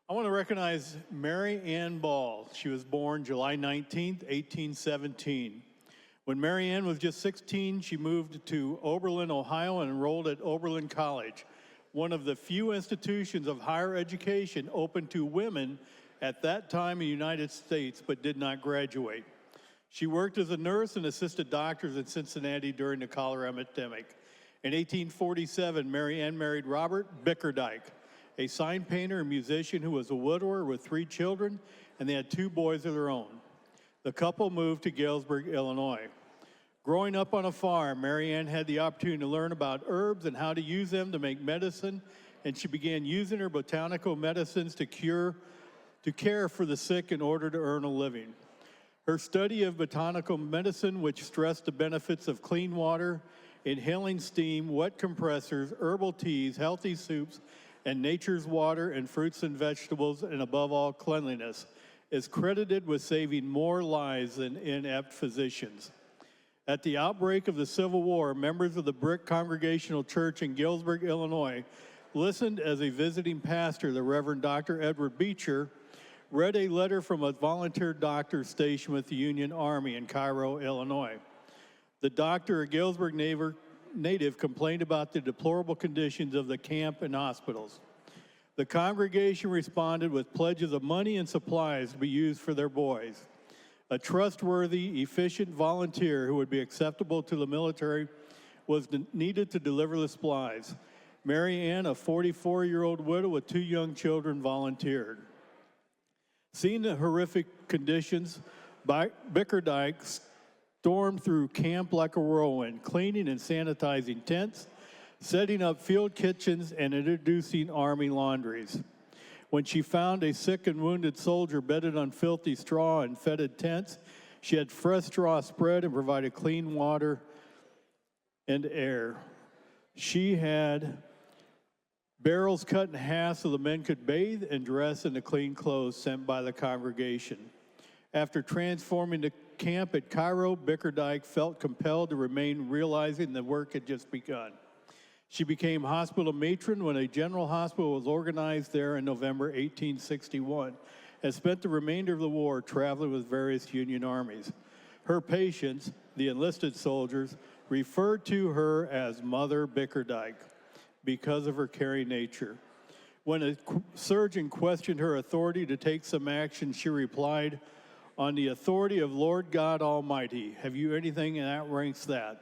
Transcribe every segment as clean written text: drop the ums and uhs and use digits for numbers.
I want to recognize Mary Ann Ball. She was born July 19th, 1817. When Mary Ann was just 16, she moved to Oberlin, Ohio, and enrolled at Oberlin College, one of the few institutions of higher education open to women at that time in the United States, but did not graduate. She worked as a nurse and assisted doctors in Cincinnati during the cholera epidemic. In 1847, Mary Ann married Robert Bickerdyke, a sign painter and musician who was a widower with 3 children, and they had 2 boys of their own. The couple moved to Galesburg, Illinois. Growing up on a farm, Mary Ann had the opportunity to learn about herbs and how to use them to make medicine, and she began using her botanical medicines to care for the sick in order to earn a living. Her study of botanical medicine, which stressed the benefits of clean water, inhaling steam, wet compressors, herbal teas, healthy soups, and nature's water and fruits and vegetables, and above all, cleanliness, is credited with saving more lives than inept physicians. At the outbreak of the Civil War, members of the Brick Congregational Church in Galesburg, Illinois, listened as a visiting pastor, the Reverend Dr. Edward Beecher, read a letter from a volunteer doctor stationed with the Union Army in Cairo, Illinois. The doctor, a Galesburg native, complained about the deplorable conditions of the camp and hospitals. The congregation responded with pledges of money and supplies to be used for their boys. A trustworthy, efficient volunteer who would be acceptable to the military was needed to deliver the supplies. Mary Ann, a 44-year-old widow with 2 young children, volunteered. Seeing the horrific conditions, Bickerdyke stormed through camp like a whirlwind, cleaning and sanitizing tents, setting up field kitchens, and introducing Army laundries. When she found a sick and wounded soldier bedded on filthy straw and fetid tents, she had fresh straw spread and provided clean water and air. She had barrels cut in half so the men could bathe and dress in the clean clothes sent by the congregation. After transforming the camp at Cairo, Bickerdyke felt compelled to remain, realizing the work had just begun. She became hospital matron when a general hospital was organized there in November 1861, and spent the remainder of the war traveling with various Union armies. Her patients, the enlisted soldiers, referred to her as Mother Bickerdyke because of her caring nature. When a surgeon questioned her authority to take some action, she replied, "On the authority of Lord God Almighty, have you anything that ranks that?"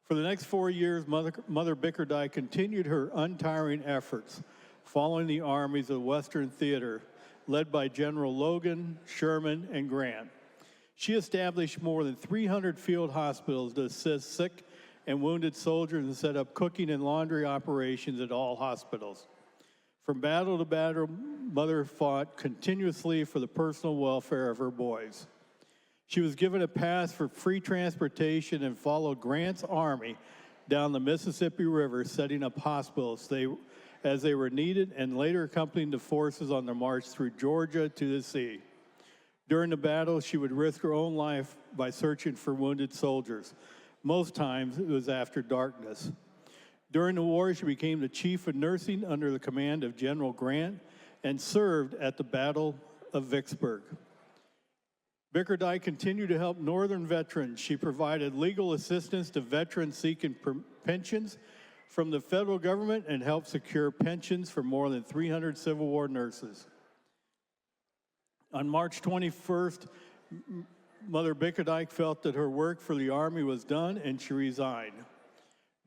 For the next 4 years, Mother Bickerdyke continued her untiring efforts, following the armies of the Western Theater, led by General Logan, Sherman, and Grant. She established more than 300 field hospitals to assist sick and wounded soldiers and set up cooking and laundry operations at all hospitals. From battle to battle, Mother fought continuously for the personal welfare of her boys. She was given a pass for free transportation and followed Grant's army down the Mississippi River, setting up hospitals as they were needed, and later accompanying the forces on their march through Georgia to the sea. During the battle, she would risk her own life by searching for wounded soldiers. Most times, it was after darkness. During the war, she became the chief of nursing under the command of General Grant and served at the Battle of Vicksburg. Bickerdyke continued to help Northern veterans. She provided legal assistance to veterans seeking pensions from the federal government and helped secure pensions for more than 300 Civil War nurses. On March 21st, Mother Bickerdyke felt that her work for the Army was done, and she resigned.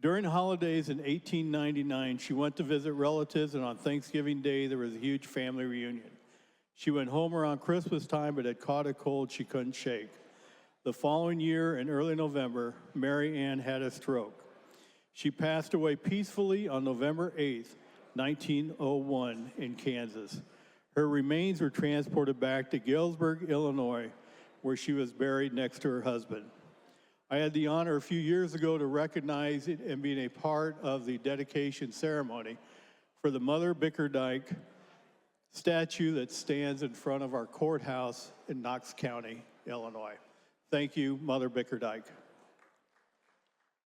During the holidays in 1899, she went to visit relatives, and on Thanksgiving Day, there was a huge family reunion. She went home around Christmas time, but had caught a cold she couldn't shake. The following year, in early November, Mary Ann had a stroke. She passed away peacefully on November 8th, 1901, in Kansas. Her remains were transported back to Galesburg, Illinois, where she was buried next to her husband. I had the honor a few years ago to recognize it and being a part of the dedication ceremony for the Mother Bickerdyke statue that stands in front of our courthouse in Knox County, Illinois. Thank you, Mother Bickerdyke.